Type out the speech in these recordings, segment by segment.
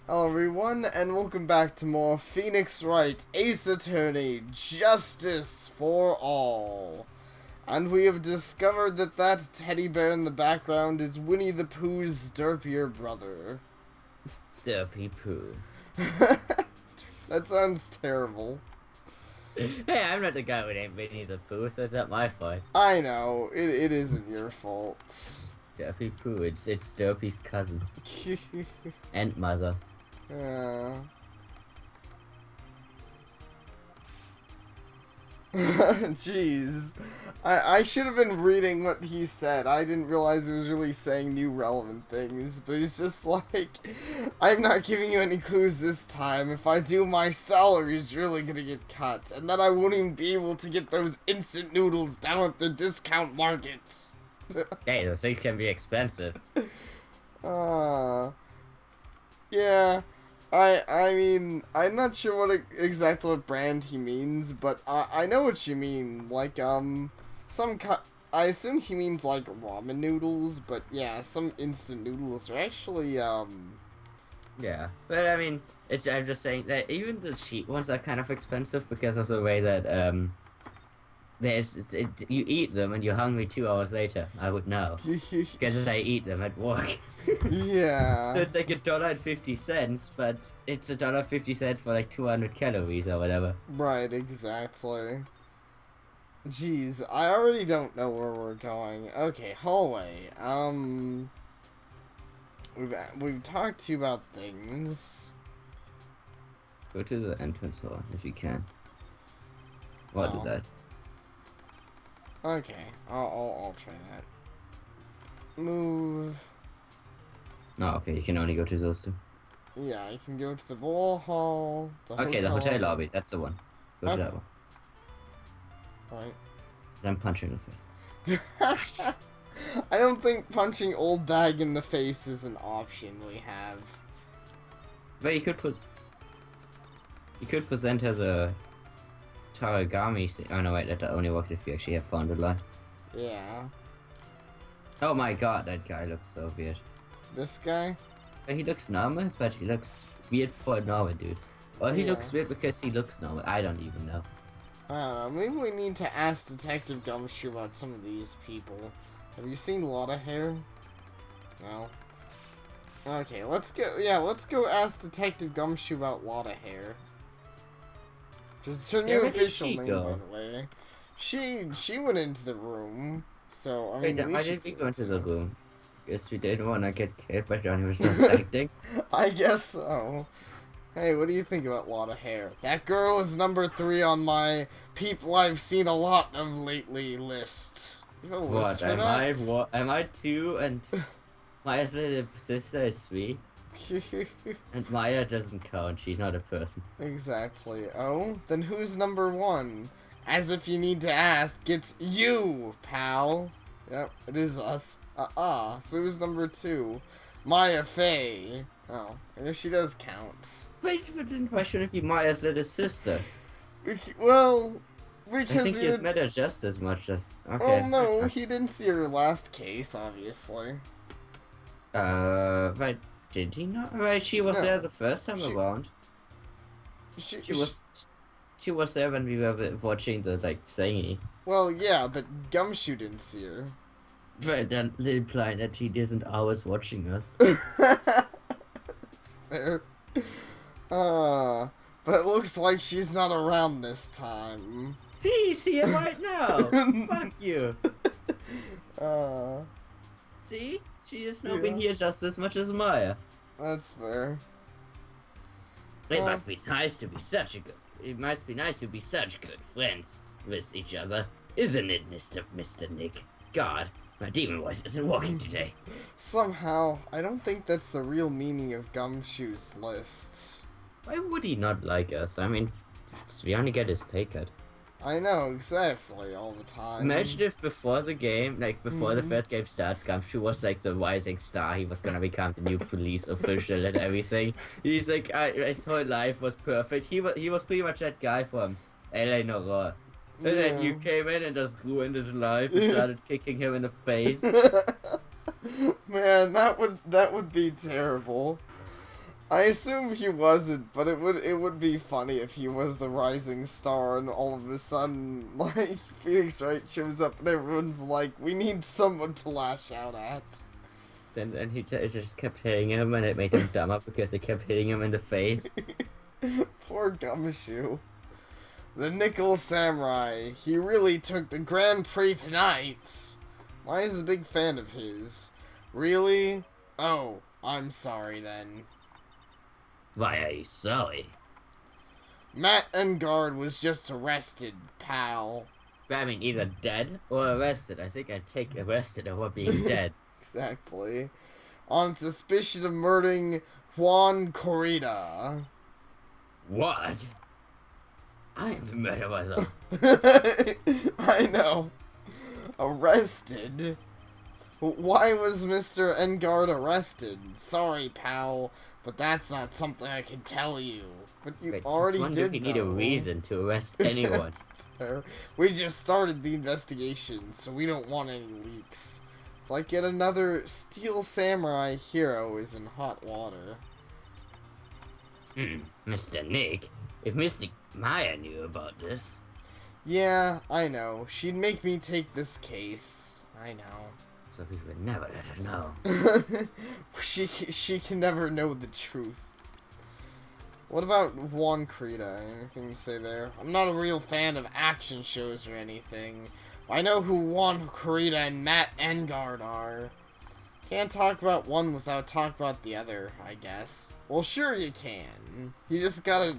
Hello everyone, and welcome back to more Phoenix Wright, Ace Attorney, Justice for All. And we have discovered that teddy bear in the background is Winnie the Pooh's derpier brother. Derpy Poo. That sounds terrible. Hey, I'm not the guy who named Winnie the Pooh, so it's not my fault. I know, it isn't your fault. Derpy Poo, it's Derpy's cousin. And mother. Jeez. I should have been reading what he said. I didn't realize he was really saying new relevant things, but he's just like, I'm not giving you any clues this time. If I do, my salary's really gonna get cut, and then I won't even be able to get those instant noodles down at the discount markets. Hey, those things can be expensive. Yeah. I mean, I'm not sure exactly what brand he means, but I know what you mean. Like, I assume he means, like, ramen noodles, but yeah, some instant noodles are actually, Yeah, but I mean, I'm just saying that even the cheap ones are kind of expensive because of the way that, you eat them and you're hungry 2 hours later. I would know. Because I eat them at work. Yeah. So it's like $1.50, but it's $1.50 for like 200 calories or whatever. Right, exactly. Jeez, I already don't know where we're going. Okay, hallway. We've talked to you about things. Go to the entrance hall if you can. Or do that. Okay, I'll try that. Move. Oh, okay, you can only go to those two. Yeah, I can go to the ball hall, The hotel lobby, that's the one. Go to that one. Right. I'm punching the face. I don't think punching old bag in the face is an option we have. But you could present as a Taragami. Oh no, wait, that only works if you actually have found a line. Yeah. Oh my god, that guy looks so weird. This guy? He looks normal, but he looks weird for a normal dude. Or he looks weird because he looks normal. I don't even know. I don't know. Maybe we need to ask Detective Gumshoe about some of these people. Have you seen a lot of hair? No. Okay, let's go ask Detective Gumshoe about Lotta Hair. Just her new official name, by the way. She went into the room, so I mean. Why did we go into the room? Guess we didn't want to get killed by Johnny was acting. I guess so. Hey, what do you think about Lotta Hair? That girl is number 3 on my people I've seen a lot of lately list. You have a list for that? Am I 2 and Maya's little sister is 3? And Maya doesn't count, she's not a person. Exactly. Oh, then who's number 1? As if you need to ask, it's you, pal. Yep, it is us. So who's number 2? Maya Faye. Oh, I guess she does count. But why shouldn't it be Maya's little sister? Well, because I think he's met her just as much as... Okay. Well, no, he didn't see her last case, obviously. Right, did he not? Right, she was there the first time around. She was there when we were watching the, like, thingy. Well, yeah, but Gumshoe didn't see her. Right, then implying that she isn't always watching us. That's fair. But it looks like she's not around this time. She's here right now! Fuck you! See? She has not been here just as much as Maya. That's fair. It must be nice to be such good friends with each other, isn't it, Mr. Nick? God, my demon voice isn't working today. Somehow, I don't think that's the real meaning of Gumshoe's list. Why would he not like us? I mean, we only get his pay cut. I know, exactly, all the time. Imagine if before the game, like before the third game starts, Gumshoe was like the rising star. He was gonna become the new police official and everything. He's like, his whole life was perfect. He was pretty much that guy from LA Noir. And then you came in and just ruined his life and started kicking him in the face. Man, that would be terrible. I assume he wasn't, but it would be funny if he was the rising star and all of a sudden, like, Phoenix Wright shows up and everyone's like, we need someone to lash out at. And he just kept hitting him, and it made him dumber because it kept hitting him in the face. Poor Gumshoe. The Nickel Samurai. He really took the Grand Prix tonight. Maya's a big fan of his. Really? Oh, I'm sorry then. Why are you sorry? Matt Engard was just arrested, pal. I mean, either dead or arrested. I think I'd take arrested over being dead. Exactly. On suspicion of murdering Juan Corrida. What? I am the murderer myself. I know. Arrested? Why was Mr. Engard arrested? Sorry, pal, but that's not something I can tell you. But you already did, if you need a reason to arrest anyone. We just started the investigation, so we don't want any leaks. It's like yet another Steel Samurai hero is in hot water. Mr. Nick, if Mr. Maya knew about this... Yeah, I know. She'd make me take this case. I know. So we would never let her know. She can never know the truth. What about Juan Corrida? Anything to say there? I'm not a real fan of action shows or anything. I know who Juan Corrida and Matt Engard are. Can't talk about one without talking about the other, I guess. Well, sure you can. You just gotta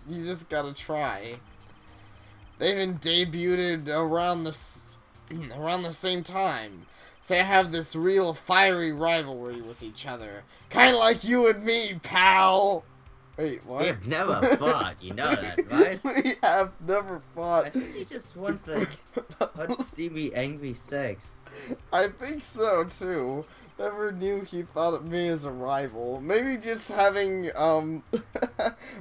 try. They've been debuted around the same time. So they have this real fiery rivalry with each other. Kinda like you and me, pal! Wait, what? We've never fought, you know that, right? We have never fought. I think he just wants, like, hot, steamy, angry sex. I think so, too. Never knew he thought of me as a rival. Maybe just having,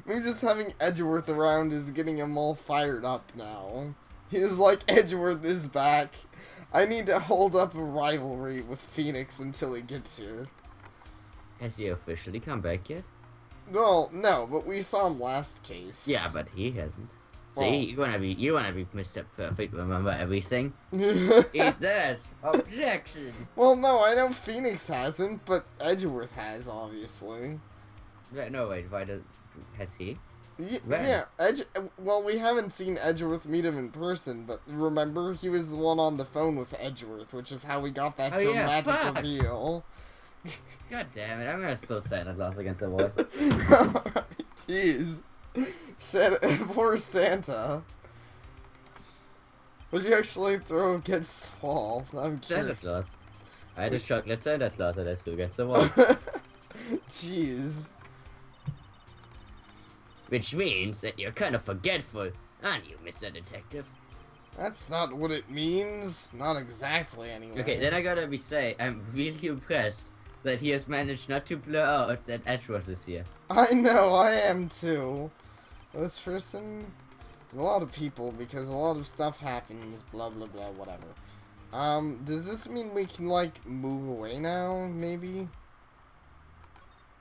maybe just having Edgeworth around is getting him all fired up now. He's like, Edgeworth is back. I need to hold up a rivalry with Phoenix until he gets here. Has he officially come back yet? Well, no, but we saw him last case. Yeah, but he hasn't. See, Well. you wanna be Mr. Perfect, remember everything? Eat that! Objection! Well, no, I know Phoenix hasn't, but Edgeworth has, obviously. Yeah, no, wait, has he? When? Yeah, well, we haven't seen Edgeworth meet him in person, but remember, he was the one on the phone with Edgeworth, which is how we got that dramatic reveal. God damn it, I'm gonna still Santa Claus against the wall. Jeez. Poor Santa. Would you actually throw against the wall? I'm Santa Claus. I had a chocolate Santa Claus that I threw against the wall. Jeez. Which means that you're kind of forgetful, aren't you, Mr. Detective? That's not what it means. Not exactly, anyway. Okay, then I gotta say, I'm really impressed that he has managed not to blur out that Edgeworth is here. I know, I am too. This person, a lot of people, because a lot of stuff happens, blah blah blah, whatever. Does this mean we can, like, move away now, maybe?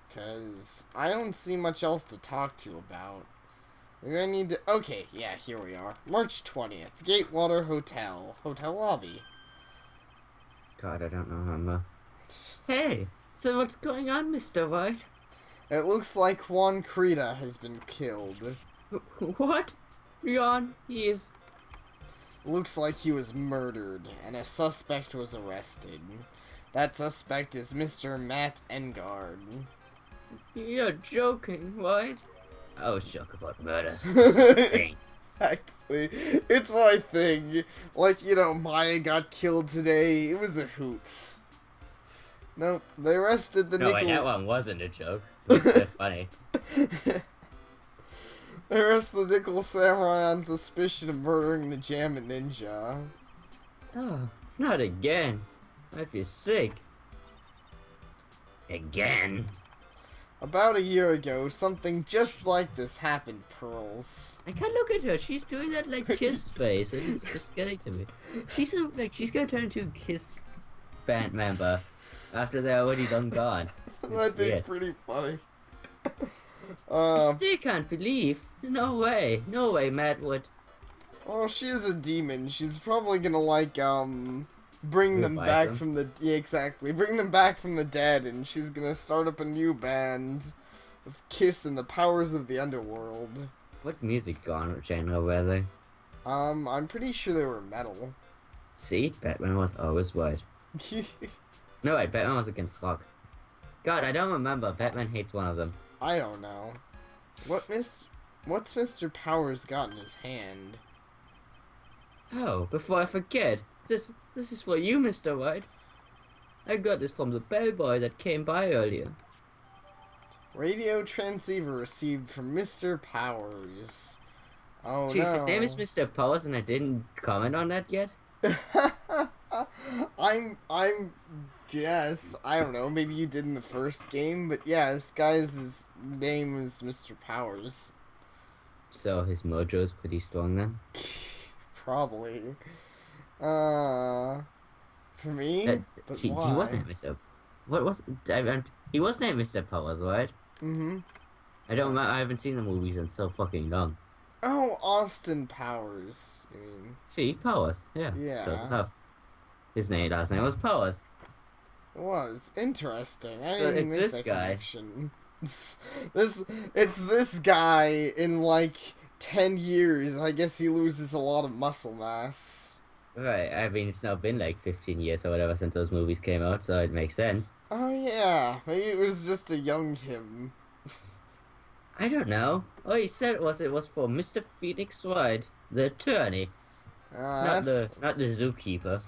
Because I don't see much else to talk to you about. We're gonna need to, okay, yeah, here we are. March 20th, Gatewater Hotel lobby. God, I don't know. Hey, so what's going on, Mr. Wright? It looks like Juan Corrida has been killed. What? Leon, he is... Looks like he was murdered, and a suspect was arrested. That suspect is Mr. Matt Engard. You're joking, right? I was joking about murders. Exactly. It's my thing. Like, you know, Maya got killed today. It was a hoot. Nope, they arrested the No, wait, that one wasn't a joke. It's funny. They arrested the Nickel Samurai on suspicion of murdering the Jamma Ninja. Oh, not again. I feel sick. Again? About a year ago, something just like this happened, Pearls. I can't look at her. She's doing that like kiss face, and it's just getting to me. She's gonna turn into a Kiss band member after they're already done gone. That'd be pretty funny. I Uh, still can't believe. No way. No way, Matt would well, she is a demon. She's probably gonna, like, bring them revive back him. from the... Yeah, exactly. Bring them back from the dead, and she's gonna start up a new band of Kiss and the Powers of the Underworld. What music genre were they? I'm pretty sure they were metal. See? Batman was always right. No, wait, Batman was against rock. God, I don't remember. Batman hates one of them. I don't know. What's Mr. Powers got in his hand? Oh, before I forget, this is for you, Mr. White. I got this from the bellboy that came by earlier. Radio transceiver received from Mr. Powers. Oh Jeez, no. his name is Mr. Powers and I didn't comment on that yet? I'm guess, I don't know, maybe you did in the first game, but yeah, this guy's name is Mr. Powers. So his mojo is pretty strong then? Probably. For me? But He why? wasn't Mr. What was he was named Mr. Powers, right? Mm-hmm. I don't remember, I haven't seen the movies in so fucking long. Oh, Austin Powers. I mean, See, Powers, yeah. Yeah. Close enough. His last name was Powers. it was interesting. I So didn't it's make this that guy. connection. It's this guy in like 10 years. I guess he loses a lot of muscle mass. Right, I mean, it's now been like 15 years or whatever since those movies came out, so it makes sense. Oh yeah, maybe it was just a young him. I don't know. All he said was it was for Mr. Phoenix Wright, the attorney, not the zookeeper.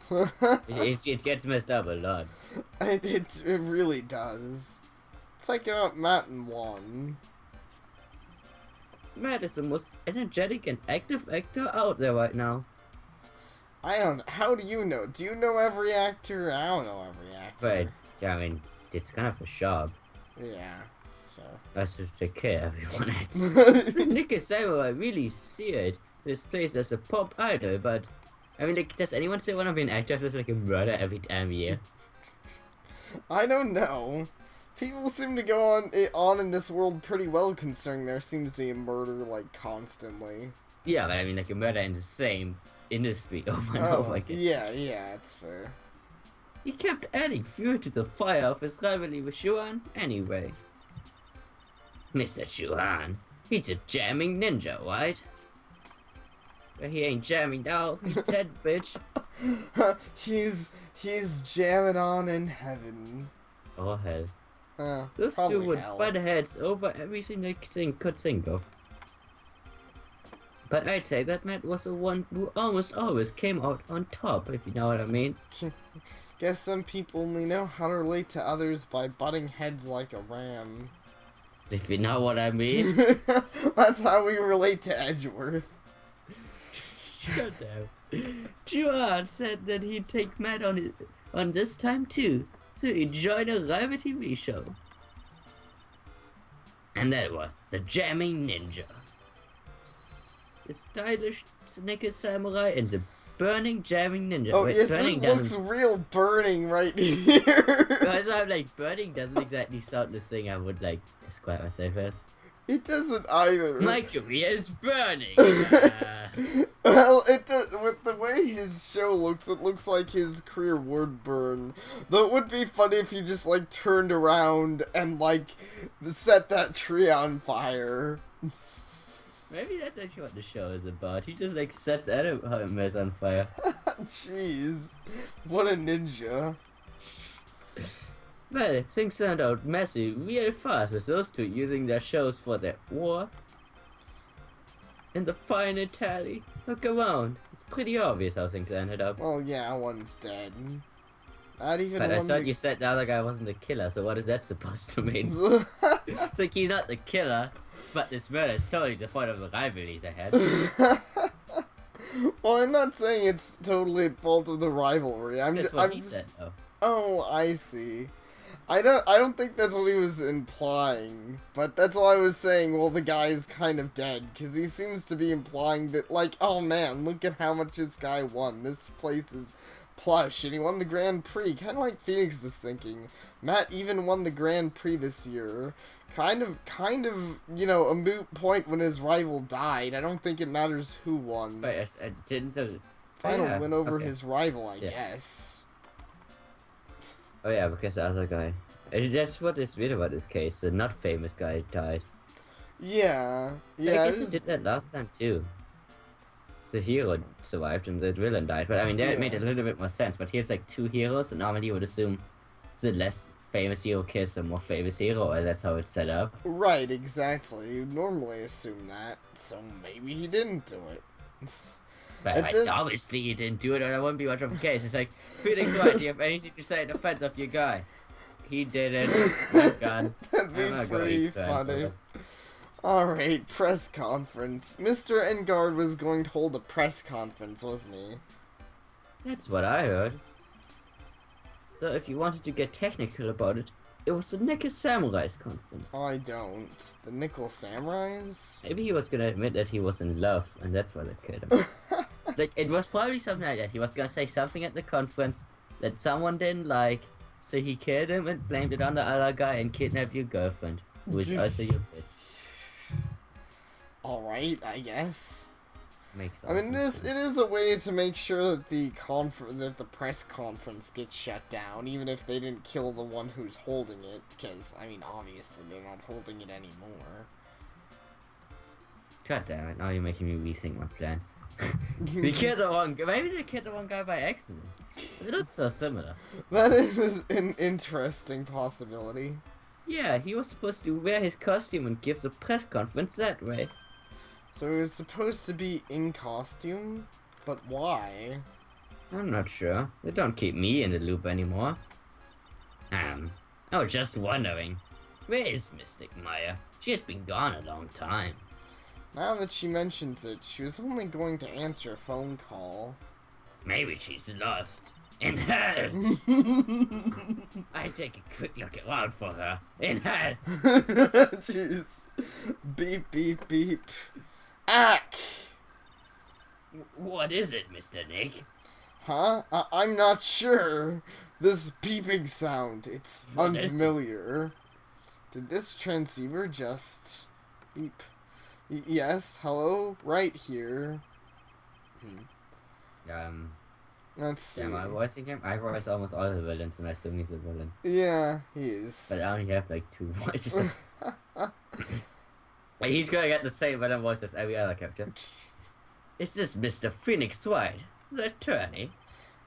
It gets messed up a lot. It really does. It's like Matt and Juan. Matt is the most energetic and active actor out there right now. I don't. How do you know? Do you know every actor? I don't know every actor. But I mean, it's kind of a job. Yeah. So. That's to take care of everyone else. Nick Samuel, I really see it. This place as a pop idol, but I mean, like, does anyone still want to be an actor if there's like a murder every damn year? I don't know. People seem to go on in this world pretty well, considering there seems to be a murder like constantly. Yeah, but I mean, like a murder in the same industry over and over again. Yeah, it's fair. He kept adding fuel to the fire of his rivalry with Shuan anyway. Mr. Shuan, he's a jamming ninja, right? But he ain't jamming now, he's dead, bitch. he's jamming on in heaven. Oh hell. Those two Probably would hell. butt heads over everything they could think of. But I'd say that Matt was the one who almost always came out on top, if you know what I mean. Guess some people only know how to relate to others by butting heads like a ram. If you know what I mean. That's how we relate to Edgeworth. Shut up. Juan said that he'd take Matt on this time too, so he'd join a rival TV show. And that was the Jamming Ninja. The stylish Snickers Samurai and the burning Jamming Ninja. Oh Wait, yes, burning this looks real burning right here. Guys, I'm like, burning doesn't exactly sound the thing I would like describe myself as. It doesn't either. My career is burning! Well, it does. With the way his show looks, it looks like his career would burn. Though it would be funny if he just like turned around and like set that tree on fire. Maybe that's actually what the show is about. He just like sets enemies on fire. Jeez, what a ninja. Well, things turned out messy real fast with those two using their shows for their war. In the final tally, look around. It's pretty obvious how things ended up. Well, yeah, one's dead. Not even But I one. thought you said the other guy wasn't the killer, so what is that supposed to mean? It's like he's not the killer, but this murder is totally the fault of the rivalry they had. Well, I'm not saying it's totally the fault of the rivalry. That's what he said, though. Oh, I see. I don't think that's what he was implying, but that's why I was saying, well, the guy's kind of dead, because he seems to be implying that, like, oh man, look at how much this guy won. This place is plush, and he won the Grand Prix, kind of like Phoenix is thinking. Matt even won the Grand Prix this year, kind of, you know, a moot point when his rival died. I don't think it matters who won. But I didn't. Final win over okay. his rival, I Yeah. guess. Oh yeah, because the other guy. That's what is weird about this case. The not famous guy died. Yeah, But yeah. I guess he did that last time too. The hero survived and the villain died. But I mean, that made a little bit more sense. But here's like two heroes, and normally you would assume the less famous hero kills the more famous hero, or that's how it's set up. Right, exactly. You'd normally assume that, so maybe he didn't do it. But like, obviously he didn't do it, or there wouldn't be much of a case. It's like, Phoenix Wright, do you have anything to say in defense of your guy? He did it. Oh God. That'd be pretty funny. Alright, press conference. Mr. Engard was going to hold a press conference, wasn't he? That's what I heard. So if you wanted to get technical about it, it was the Nickel Samurai's conference. I don't. The Nickel Samurais? Maybe he was gonna admit that he was in love, and that's why they killed him. Like, it was probably something like that. He was gonna say something at the conference that someone didn't like, so he killed him and blamed it on the other guy and kidnapped your girlfriend, who is also your bitch. Alright, I guess. Makes I mean, it is a way to make sure that the press conference gets shut down, even if they didn't kill the one who's holding it, because, I mean, obviously they're not holding it anymore. God damn it, now you're making me rethink my plan. We killed the wrong guy. Maybe they killed the wrong guy by accident. It looks so similar. That is an interesting possibility. Yeah, he was supposed to wear his costume and give the press conference that way. So he was supposed to be in costume? But why? I'm not sure. They don't keep me in the loop anymore. I was just wondering. Where is Mystic Maya? She has been gone a long time. Now that she mentions it, she was only going to answer a phone call. Maybe she's lost. In hell! I take a quick look around for her. In hell! Jeez. Beep, beep, beep. Ack! What is it, Mr. Nick? Huh? I'm not sure. This beeping sound, it's What unfamiliar. Did this transceiver just beep? Yes, hello? Right here. Let's see. Am I voicing him? I voice almost all the villains, and I assume he's a villain. Yeah, he is. But I only have like 2 voices. He's gonna get the same villain voice as every other character. Is this Mr. Phoenix Wright, the attorney?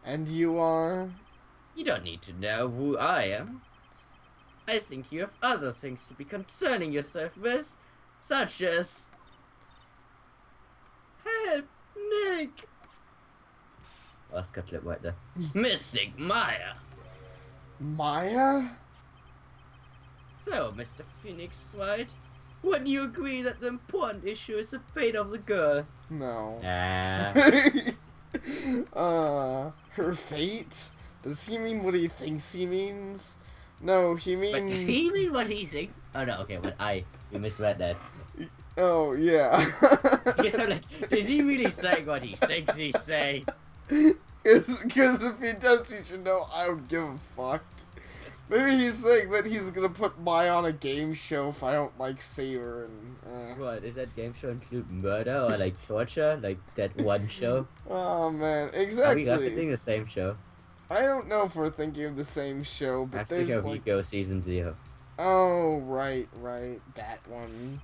And you are? You don't need to know who I am. I think you have other things to be concerning yourself with, such as... Help, Nick! Last cut clip right there. Mystic Maya! Maya? So, Mr. Phoenix Wright, would you agree that the important issue is the fate of the girl? No. Ah. Her fate? Does he mean what he thinks he means? No, he means... But does he mean what he thinks? Oh no, okay, but you misread that. Oh, yeah. Because I'm like, is he really saying what he thinks he's saying? Because if he does, you should know I don't give a fuck. Maybe he's saying that he's gonna put Maya on a game show if I don't, like, save her and... What, does that game show include murder or, like, torture? Like, that one show? Oh, man, exactly. Are we thinking the same show? I don't know if we're thinking of the same show, but I'm there's, thinking of like... Ego Season 0. Oh, right, that one.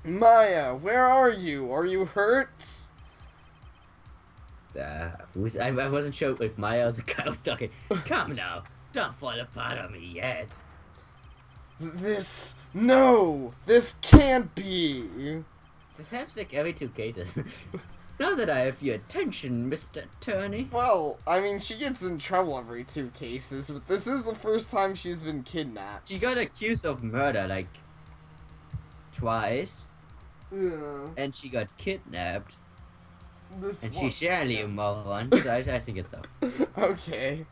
Maya, where are you? Are you hurt? I wasn't sure if Maya was the guy I was talking. Come now, don't fall apart on me yet. No! This can't be! This happens like every 2 cases. Now that I have your attention, Mr. Attorney. Well, I mean, she gets in trouble every 2 cases, but this is the first time she's been kidnapped. She got accused of murder, like, twice. Yeah. And she got kidnapped. And she's surely a moron, so I think it's up. Okay.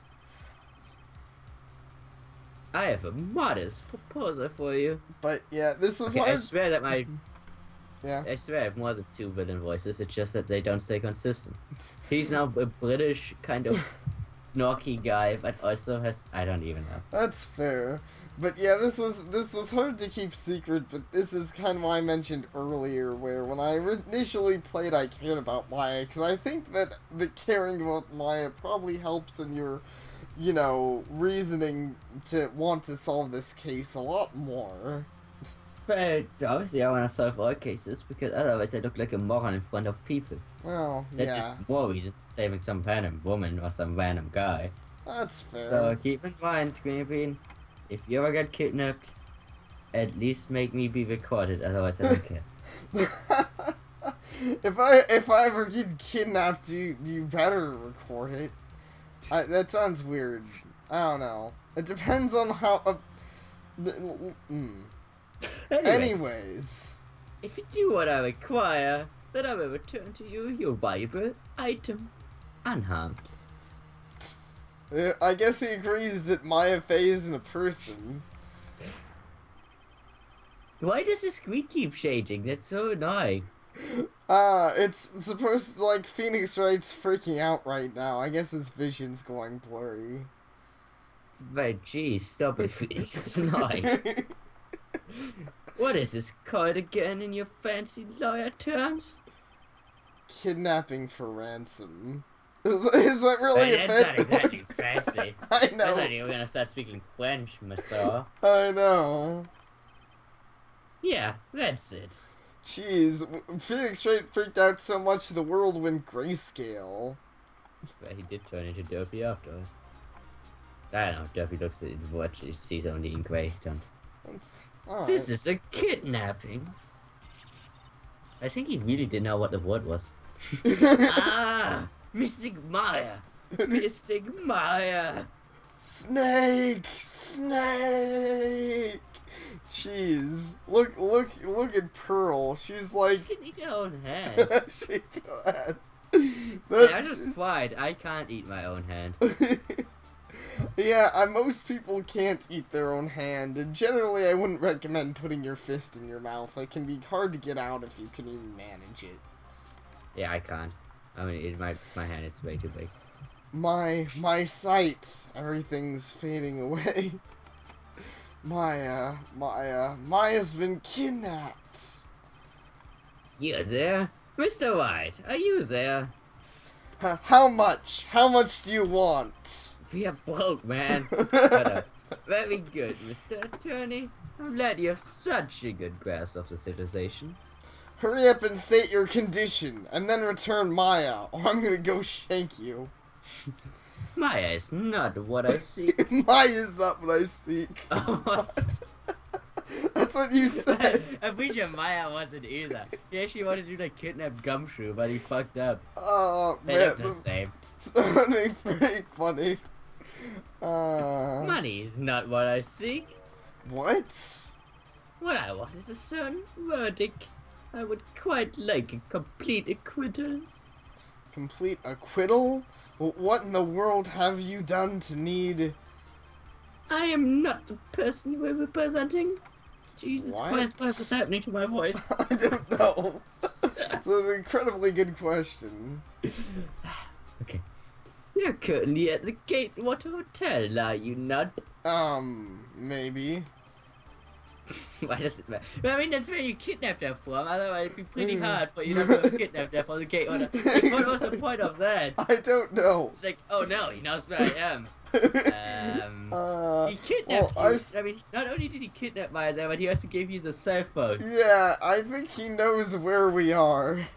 I have a modest proposal for you. But, yeah, this was I swear that Yeah. I swear I have more than 2 villain voices, it's just that they don't stay consistent. He's now a British kind of snorky guy, but also has... I don't even know. That's fair. But yeah, this was hard to keep secret, but this is kind of what I mentioned earlier, where when I initially played, I cared about Maya, because I think that the caring about Maya probably helps in your, you know, reasoning to want to solve this case a lot more. But obviously I want to solve all cases, because otherwise I look like a moron in front of people. Well, That yeah, is more reason than saving some random woman or some random guy. that's fair. So keep in mind, Green Bean, if you ever get kidnapped, at least make me be recorded, otherwise I don't care. If I ever get kidnapped, you better record it. That sounds weird. I don't know. It depends on how. Anyways, if you do what I require, then I will return to you your valuable item, unharmed. I guess he agrees that Maya Fey isn't a person. Why does the screen keep changing? That's so annoying. It's supposed to, like, Phoenix Wright's freaking out right now. I guess his vision's going blurry. But geez, stop it, Phoenix. It's annoying. What is this called again in your fancy lawyer terms? Kidnapping for ransom. Is that really That's offensive? not exactly fancy. I know. I thought you were gonna start speaking French, Monsieur. I know. Yeah, that's it. Jeez, Phoenix Wright freaked out so much the world went grayscale. But he did turn into Dopey after all. I don't know, Dopey looks at what he sees only in grey. This is a kidnapping. I think he really didn't know what the word was. Ah! Mystic Maya! Mystic Maya! Snake! Snake! Jeez. Look at Pearl. She's like... She can eat her own hand. She can. I just tried. I can't eat my own hand. Yeah, most people can't eat their own hand, and generally I wouldn't recommend putting your fist in your mouth. It can be hard to get out if you can even manage it. Yeah, I can't. I mean, my hand is way too big. My sight. Everything's fading away. Maya's been kidnapped. You there? Mr. Wright, are you there? How much? How much do you want? We are broke, man. But, very good, Mr. Attorney. I'm glad you have such a good grasp of the situation. Hurry up and state your condition, and then return Maya, or I'm gonna go shank you. Maya is not what I seek. Maya's not what I seek. Oh, What? That's what you said. I'm pretty sure Maya wasn't either. He actually wanted to kidnap Gumshoe, but he fucked up. Oh, They man. look the same. That's pretty funny. Money is not what I seek. What? What I want is a certain verdict. I would quite like a complete acquittal. Complete acquittal? What in the world have you done to need... I am not the person you were representing. Jesus What? Christ, what is happening to my voice? I don't know. It's an incredibly good question. Okay. You're currently at the Gatewater Hotel, are you not? Maybe. Why does it matter? Well, I mean, that's where you kidnapped her from, otherwise it'd be pretty hard for you not to have kidnapped her from the Gatewater. Like, what was the point of that? I don't know. It's like, oh no, he knows where I am. He kidnapped well, you. I mean, not only did he kidnap Maya there, but he also gave you the cell phone. Yeah, I think he knows where we are.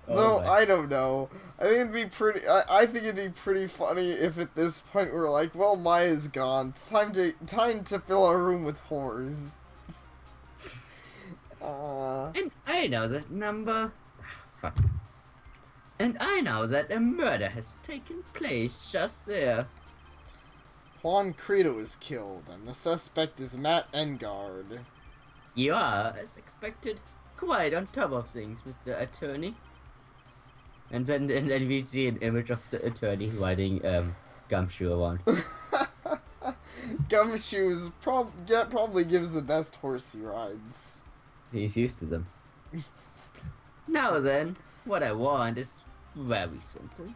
Though, I don't know. I think it'd be pretty. I think it'd be pretty funny if at this point we're like, well, Maya's gone. It's time to fill our room with whores. And I know that number. Fuck. And I know that a murder has taken place just there. Juan Credo is killed, and the suspect is Matt Engard. You are, as expected, quite on top of things, Mr. Attorney. And then we see an image of the attorney riding Gumshoe around. Gumshoe probably gives the best horse he rides. He's used to them. Now then, what I want is very simple.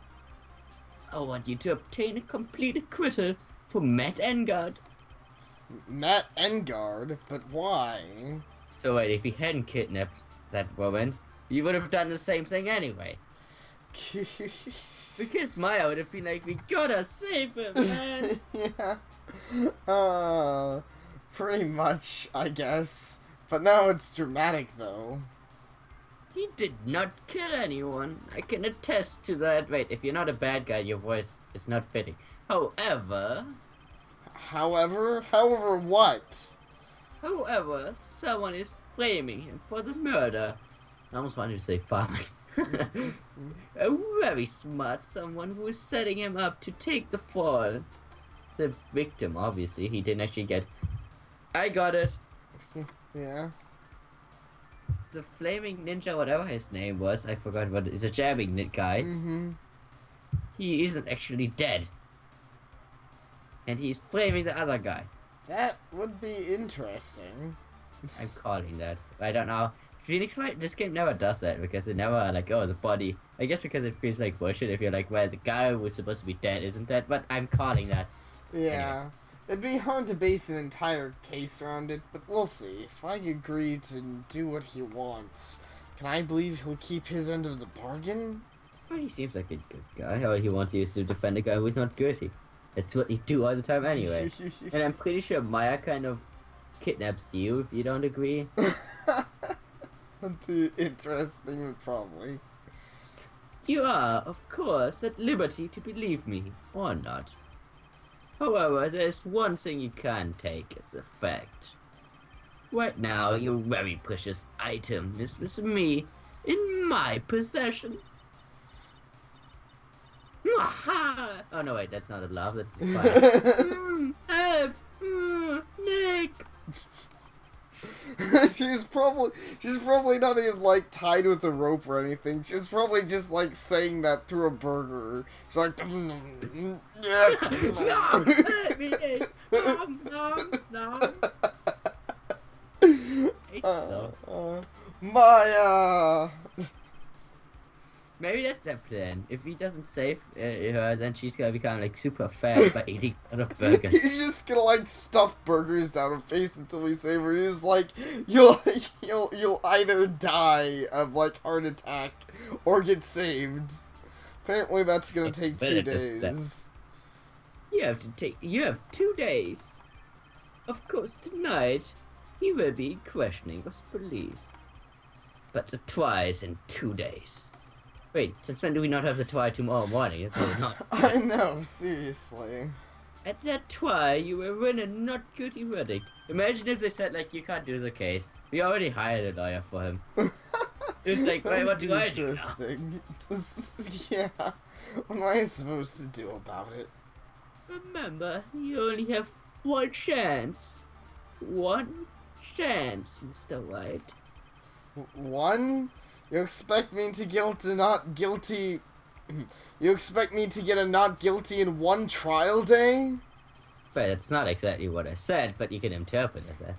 I want you to obtain a complete acquittal for Matt Engard. Matt Engard, but why? So wait, if he hadn't kidnapped that woman, you would have done the same thing anyway. Because Maya would have been like, we gotta save him, man! Yeah. Pretty much, I guess. But now it's dramatic, though. He did not kill anyone. I can attest to that. Wait, if you're not a bad guy, your voice is not fitting. However, what? However, someone is flaming him for the murder. I almost wanted to say farming. A very smart someone who is setting him up to take the fall. The victim, obviously. He didn't actually get... I got it. Yeah. The flaming ninja, whatever his name was, I forgot what it is. A jabbing guy. Mm-hmm. He isn't actually dead. And he's flaming the other guy. That would be interesting. I'm calling that. I don't know. Phoenix Wright, this game never does that because it never like, oh, the body. I guess because it feels like bullshit if you're like, well, the guy who's supposed to be dead isn't dead, but I'm calling that. Yeah. Anyway. It'd be hard to base an entire case around it, but we'll see. If I agree to do what he wants, can I believe he'll keep his end of the bargain? Well, he seems like a good guy. All he wants is to defend a guy who's not guilty. That's what he do all the time anyway. And I'm pretty sure Maya kind of kidnaps you if you don't agree. That'd be interesting, probably. You are, of course, at liberty to believe me, or not. However, there's one thing you can't take as a fact. Right now, your very precious item is with me, in my possession. Oh no, wait, that's not a laugh, that's a fire. Nick! she's probably not even like tied with a rope or anything. She's probably just like saying that through a burger. She's like, yeah. No, let me eat. No. Maya. Maybe that's their plan. If he doesn't save her, then she's gonna become like super fat by eating a lot of burgers. He's just gonna like stuff burgers down her face until we save her. He's like, you'll either die of like heart attack or get saved. Apparently, that's gonna take 2 days. You have 2 days. Of course, tonight he will be questioning us police. But the trial is in 2 days. Wait, since when do we not have the trial tomorrow morning? It's not. I know, seriously. At that trial, you will win a not guilty verdict. Imagine if they said, like, you can't do the case. We already hired a lawyer for him. It's like, wait, what do I do now? Interesting. Yeah. What am I supposed to do about it? Remember, you only have one chance. One chance, Mr. Wright. One? You expect me to not guilty... You expect me to get a not guilty in one trial day? Well, that's not exactly what I said, but you can interpret it as that.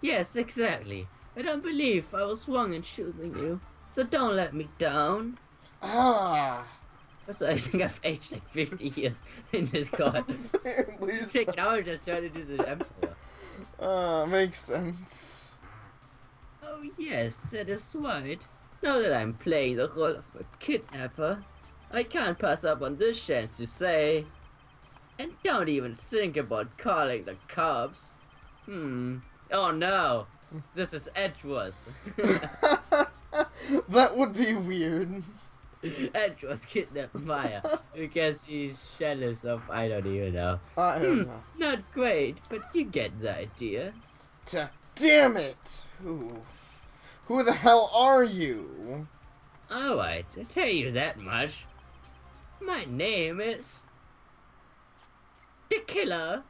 Yes, exactly. I don't believe I was wrong in choosing you, so don't let me down. Ah. Also, I think I've aged like 50 years in this court. Technology just turned into the emperor. Makes sense. Oh yes, that is right. Now that I'm playing the role of a kidnapper, I can't pass up on this chance to say... And don't even think about calling the cops. Oh no, this is Edgeworth. That would be weird. Edgeworth kidnapped Maya because he's jealous of, I don't even know. I don't know. Not great, but you get the idea. Damn it! Who the hell are you? Alright, I'll tell you that much. My name is... The Killer.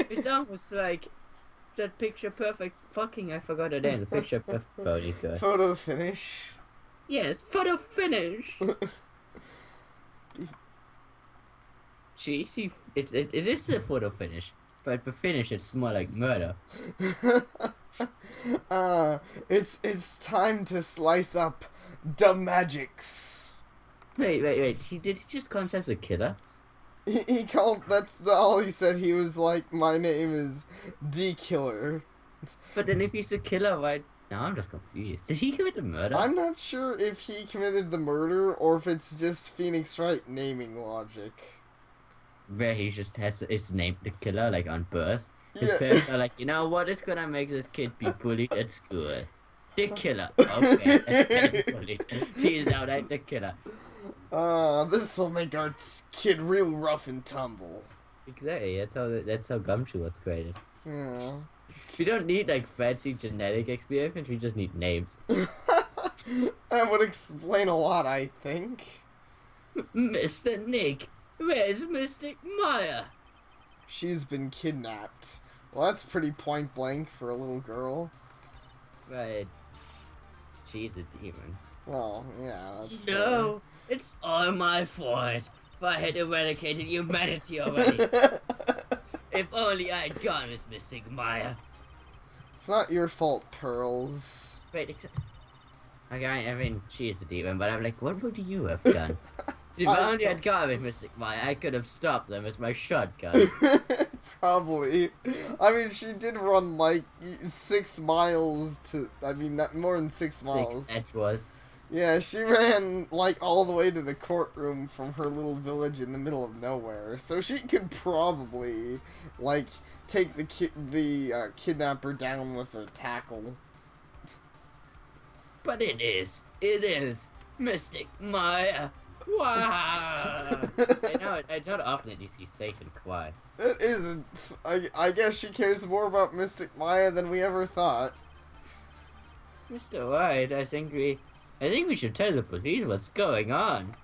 It's almost like that picture perfect I forgot her name. The picture perfect body girl. Photo finish. Yes, photo finish. It is a photo finish, but for finish it's more like murder. It's time to slice up the magics. Wait. Did he just call himself the Killer? He called. All he said. He was like, "My name is D Killer." But then if he's a killer, why? No, I'm just confused. Did he commit a murder? I'm not sure if he committed the murder or if it's just Phoenix Wright naming logic. Where he just has his name, the killer, like on birth. His Yeah. parents are like, you know what is gonna make this kid be bullied at school? The killer. Okay, let's get him bullied. He's now like the killer. This will make our kid real rough and tumble. Exactly. That's how Gumshoe was created. Yeah. We don't need like fancy genetic experiments. We just need names. That would explain a lot, I think. Mr. Nick, where's Mystic Maya? She's been kidnapped. Well, that's pretty point blank for a little girl. But she's a demon. Well, yeah, that's No, it's all my fault. If I had eradicated humanity already. fair. If only I'd gone with Mystic Maya. It's not your fault, Pearls. Wait, okay, I mean, she is a demon, but I'm like, what would you have done? If I only had gone with Mystic Maya, I could have stopped them with my shotgun. Probably. I mean, she did run like 6 miles to. I mean, not more than 6 miles. 6 Edge was. Yeah, she ran like all the way to the courtroom from her little village in the middle of nowhere, so she could probably like take the kidnapper down with a tackle. But it is Mystic Maya. Wow! It's not often that you see Satan cry. It isn't. I guess she cares more about Mystic Maya than we ever thought. Mr. White, I think we should tell the police what's going on.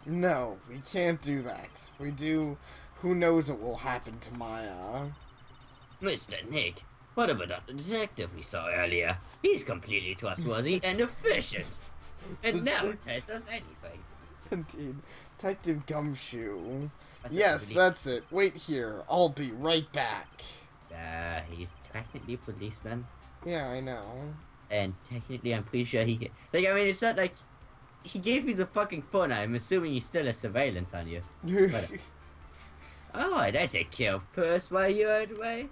No, we can't do that. If we do, who knows what will happen to Maya. Mr. Nick, what about the detective we saw earlier? He's completely trustworthy and efficient. And never tells us anything. Indeed. Detective Gumshoe. That's Yes, that's it. Wait here. I'll be right back. He's technically a policeman. Yeah, I know. And technically, I'm pretty sure he... Like, I mean, it's not like... He gave you the fucking phone. I'm assuming he still has surveillance on you. Oh, that's a kill purse while you're away?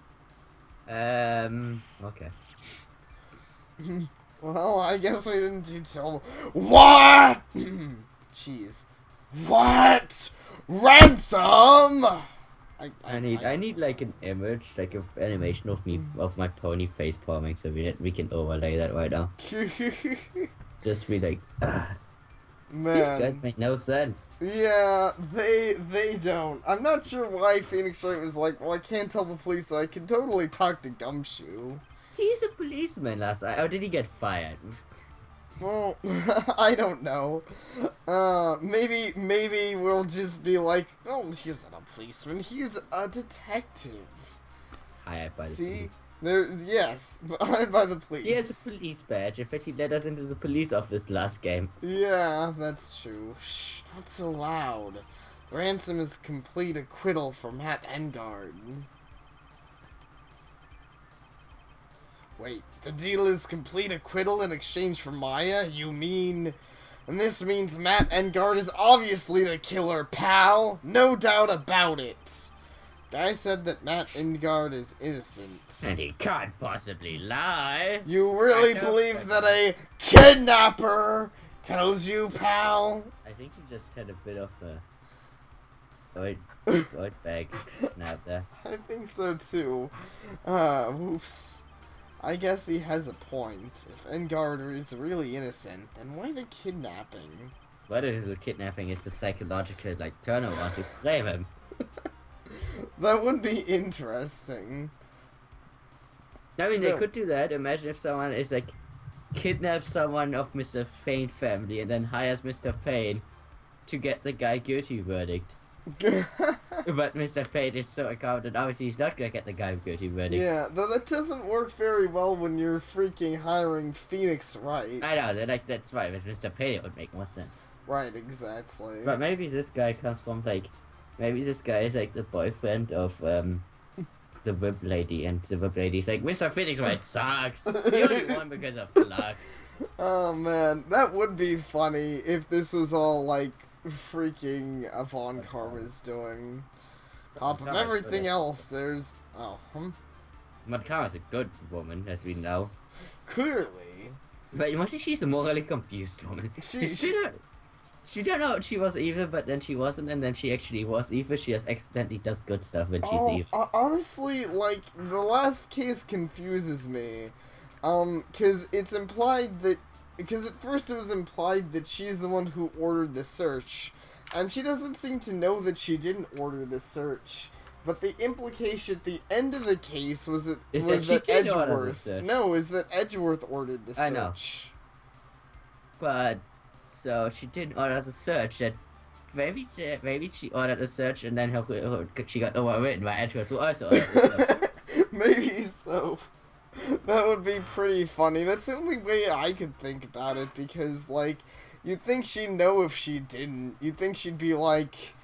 Okay. Well, I guess we didn't tell. What? Jeez. What? Ransom? I need like an image, like of animation of me, of my pony face palming, so we can overlay that right now. Just be like, Man. These guys make no sense. Yeah, they don't. I'm not sure why Phoenix Wright was like, well, I can't tell the police, so I can totally talk to Gumshoe. He's a policeman last night. Or did he get fired? Well, I don't know. Maybe we'll just be like, oh, he's not a policeman, he's a detective. Hired by the See? police. Yes, hired by the police. He has a police badge. In fact, he let us into the police office last game. Yeah, that's true. Shh, not so loud. Ransom is complete acquittal for Matt Engard. Wait, the deal is complete acquittal in exchange for Maya? You mean... And this means Matt Engard is obviously the killer, pal! No doubt about it! Guy said that Matt Engard is innocent. And he can't possibly lie. You really I know, believe but- that a kidnapper tells you, pal? I think he just had a bit of a... Oid bag snap there. I think so too. Oops. I guess he has a point. If Engard is really innocent, then why the kidnapping? Whether the kidnapping is the psychological, like, turnaround to frame him. That would be interesting. I mean, they No. could do that. Imagine if someone is, like, kidnaps someone of Mr. Payne family and then hires Mr. Payne to get the guy guilty verdict. But Mr. Payne is so accountant, obviously he's not gonna get the guy guilty verdict. Yeah, though that doesn't work very well when you're freaking hiring Phoenix Wright. I know, that's right, with Mr. Payne it would make more sense. Right, exactly. But maybe this guy comes from, like, maybe this guy is, like, the boyfriend of, the whip lady, and the whip lady's like, Mr. Phoenix Wright sucks! He only won because of luck. Oh man, that would be funny if this was all like freaking Von Karma is doing. Top of Karma is good everything at- else, there's... Oh, But Kara's a good woman, as we know. Clearly. But mostly she's a morally confused woman. She don't know she was evil, but then she wasn't, and then she actually was evil. She just accidentally does good stuff when she's evil. Honestly, like, the last case confuses me. Because it's implied that... Because at first it was implied that she's the one who ordered the search. And she doesn't seem to know that she didn't order the search. But the implication at the end of the case was that, Is that she did order the search. No, is that Edgeworth ordered the search. I know. But, so she didn't order the search, that maybe she ordered the search and then she got overwritten by Edgeworth, who also ordered the search. Maybe so. That would be pretty funny. That's the only way I could think about it, because, like, you'd think she'd know if she didn't. You'd think she'd be like,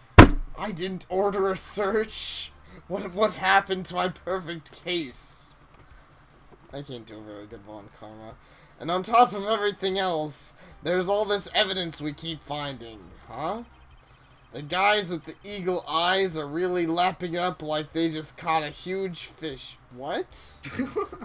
I didn't order a search. What happened to my perfect case? I can't do a very good Von Karma. And on top of everything else, there's all this evidence we keep finding, huh? The guys with the eagle eyes are really lapping it up like they just caught a huge fish. What?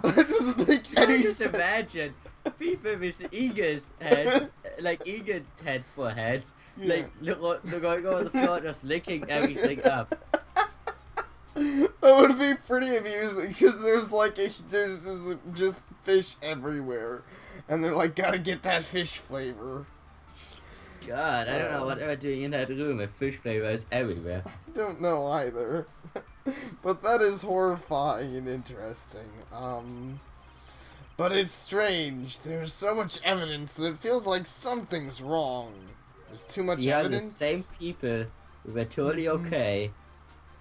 That doesn't make any sense. Just imagine people with eagles heads, like eagle heads for heads, Yeah. like they're going over the floor just licking everything up. That would be pretty amusing, because there's just fish everywhere, and they're like, gotta get that fish flavor. God, I don't know what they're doing in that room if fish flavor is everywhere. I don't know either. But that is horrifying and interesting. But it's strange. There's so much evidence that it feels like something's wrong. There's too much evidence. The same people who were totally okay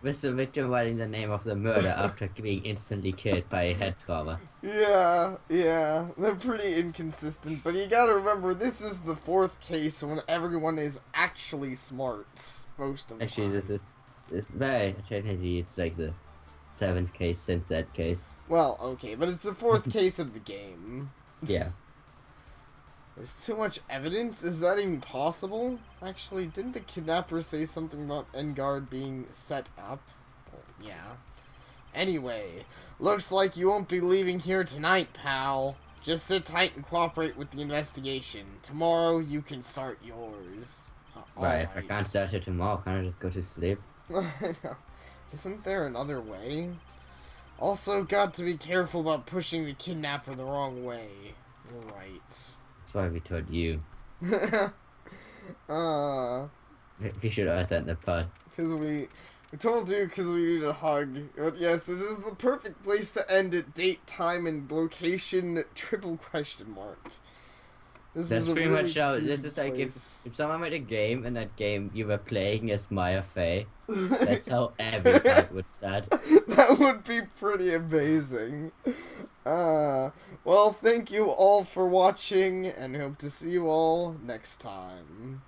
with the victim writing the name of the murder after being instantly killed by a head trauma. Yeah, they're pretty inconsistent, but you gotta remember, this is the fourth case when everyone is actually smart, most of the Actually, time. this is very, technically it's like the 7th case since that case. Well, okay, but it's the fourth case of the game. Yeah. There's too much evidence? Is that even possible? Actually, didn't the kidnapper say something about Engard being set up? Well, yeah. Anyway, looks like you won't be leaving here tonight, pal. Just sit tight and cooperate with the investigation. Tomorrow, you can start yours. Right, if I can't start it tomorrow, can't I just go to sleep? I know. Isn't there another way? Also, got to be careful about pushing the kidnapper the wrong way. You're right. That's why we told you. We should have sent the pod. Because we told you because we need a hug. But yes, this is the perfect place to end it. Date, time, and location, triple question mark. That's pretty much how, this is like if someone made a game and that game you were playing as Maya Fey, that's how every part would start. That would be pretty amazing. Well, thank you all for watching, and hope to see you all next time.